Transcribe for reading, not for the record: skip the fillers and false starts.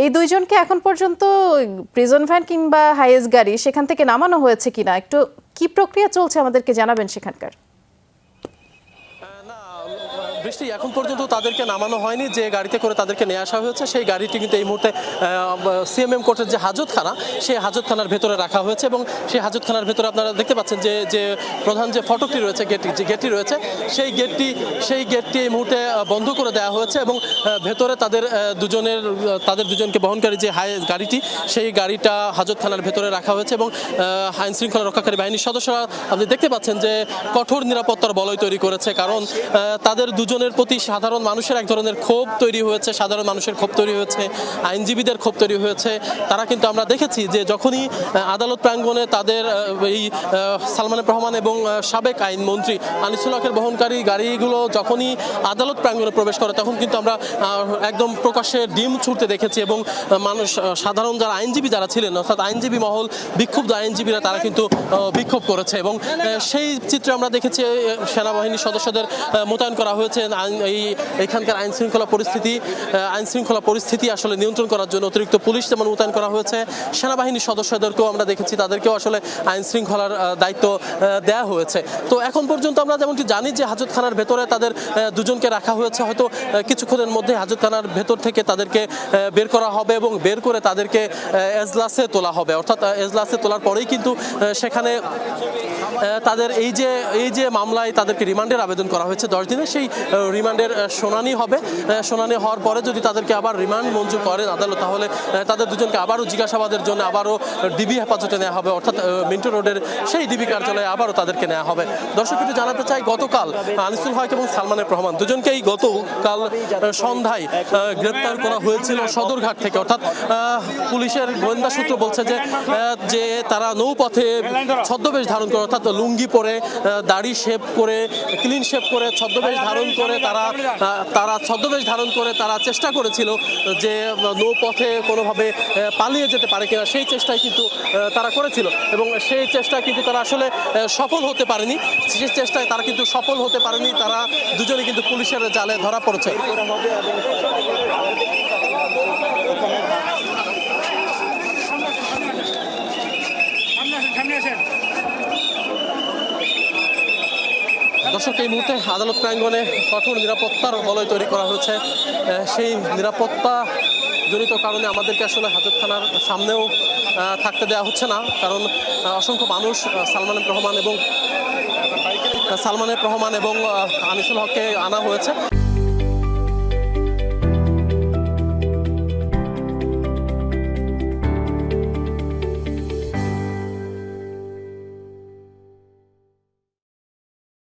এই দুইজনকে এখন পর্যন্ত প্রিজন ভ্যান কিংবা হাইয়েস্ট গাড়ি সেখান থেকে নামানো হয়েছে কিনা, একটু কি প্রক্রিয়া চলছে আমাদেরকে জানাবেন সেখানকার। বৃষ্টি, এখন পর্যন্ত তাদেরকে নামানো হয়নি। যে গাড়িতে করে তাদেরকে নিয়ে আসা হয়েছে সেই গাড়িটি কিন্তু এই মুহূর্তে সিএমএম কোর্টের যে হাজতখানা, সেই হাজতখানার ভেতরে রাখা হয়েছে এবং সেই হাজতখানার ভেতরে আপনারা দেখতে পাচ্ছেন যে প্রধান যে ফটকটি রয়েছে, গেটটি রয়েছে, সেই গেটটি এই মুহূর্তে বন্ধ করে দেওয়া হয়েছে এবং ভেতরে তাদের দুজনকে বহনকারী যে গাড়িটি, সেই গাড়িটা হাজতখানার ভেতরে রাখা হয়েছে এবং আইন শৃঙ্খলা রক্ষাকারী বাহিনীর সদস্যরা আপনি দেখতে পাচ্ছেন যে কঠোর নিরাপত্তার বলয় তৈরি করেছে। কারণ তাদের দুজনের প্রতি সাধারণ মানুষের এক ধরনের ক্ষোভ তৈরি হয়েছে, সাধারণ মানুষের ক্ষোভ তৈরি হয়েছে, আইনজীবীদের ক্ষোভ তৈরি হয়েছে। তারা কিন্তু আমরা দেখেছি যে যখনই আদালত প্রাঙ্গণে তাদের এই সালমান এফ রহমান এবং সাবেক আইনমন্ত্রী আনিসুল হকের বহনকারী গাড়িগুলো যখনই আদালত প্রাঙ্গণে প্রবেশ করে, তখন কিন্তু আমরা একদম প্রকাশ্যে ডিম ছুটতে দেখেছি এবং মানুষ, সাধারণ যারা আইনজীবী যারা ছিলেন, অর্থাৎ আইনজীবী মহল, বিক্ষুব্ধ আইনজীবীরা তারা কিন্তু বিক্ষোভ করেছে এবং সেই চিত্রে আমরা দেখেছি সেনাবাহিনীর সদস্যদের মোতায়েন করা হয়েছে এইখানকার আইন শৃঙ্খলা পরিস্থিতি আসলে নিয়ন্ত্রণ করার জন্য অতিরিক্ত পুলিশ যেমন মোতায়েন করা হয়েছে, সেনাবাহিনীর সদস্যদেরকেও আমরা দেখেছি তাদেরকেও আসলে আইন শৃঙ্খলার দায়িত্ব দেওয়া হয়েছে। তো এখন পর্যন্ত আমরা যেমনটি জানি যে হাজতখানার ভেতরে তাদের দুজনকে রাখা হয়েছে। হয়তো কিছুক্ষণের মধ্যে হাজতখানার ভেতর থেকে তাদেরকে বের করা হবে এবং বের করে তাদেরকে এজলাসে তোলা হবে। অর্থাৎ এজলাসে তোলার পরেই কিন্তু সেখানে তাদের এই যে মামলায় তাদেরকে রিমান্ডের আবেদন করা হয়েছে 10 দিনে, সেই রিমান্ডের শুনানি হবে। শুনানি হওয়ার পরে যদি তাদেরকে আবার রিমান্ড মঞ্জুর করেন আদালত, তাহলে তাদের দুজনকে আবারও জিজ্ঞাসাবাদের জন্য আবারও ডিবি হেফাজতে নেওয়া হবে, অর্থাৎ মিন্টো রোডের সেই ডিবি কার্যালয়ে আবারও তাদেরকে নেওয়া হবে। দর্শক, একটু জানাতে চাই, গতকাল আনিসুল হক এবং সালমান এফ রহমান দুজনকেই গতকাল সন্ধ্যায় গ্রেপ্তার করা হয়েছিল সদরঘাট থেকে। অর্থাৎ পুলিশের গোয়েন্দা সূত্র বলছে যে তারা নৌপথে ছদ্মবেশ ধারণ করে, অর্থাৎ লুঙ্গি পরে, দাড়ি শেভ করে, ক্লিন শেভ করে, ছদ্মবেশ ধারণ করে তারা চেষ্টা করেছিল যে নৌপথে কোনোভাবে পালিয়ে যেতে পারে কিনা, সেই চেষ্টাই কিন্তু তারা করেছিল এবং সেই চেষ্টা কিন্তু তারা আসলে সফল হতে পারেনি। সেই চেষ্টায় তারা কিন্তু সফল হতে পারেনি। তারা দুজনে কিন্তু পুলিশের জালে ধরা পড়েছে। দর্শক, এই মুহূর্তে আদালত প্রাঙ্গণে কঠোর নিরাপত্তার বলয় তৈরি করা হয়েছে। সেই নিরাপত্তা জনিত কারণে আমাদেরকে আসলে হাজতখানার সামনেও থাকতে দেওয়া হচ্ছে না, কারণ অসংখ্য মানুষ সালমান এফ রহমান এবং আনিসুল হককে আনা হয়েছে।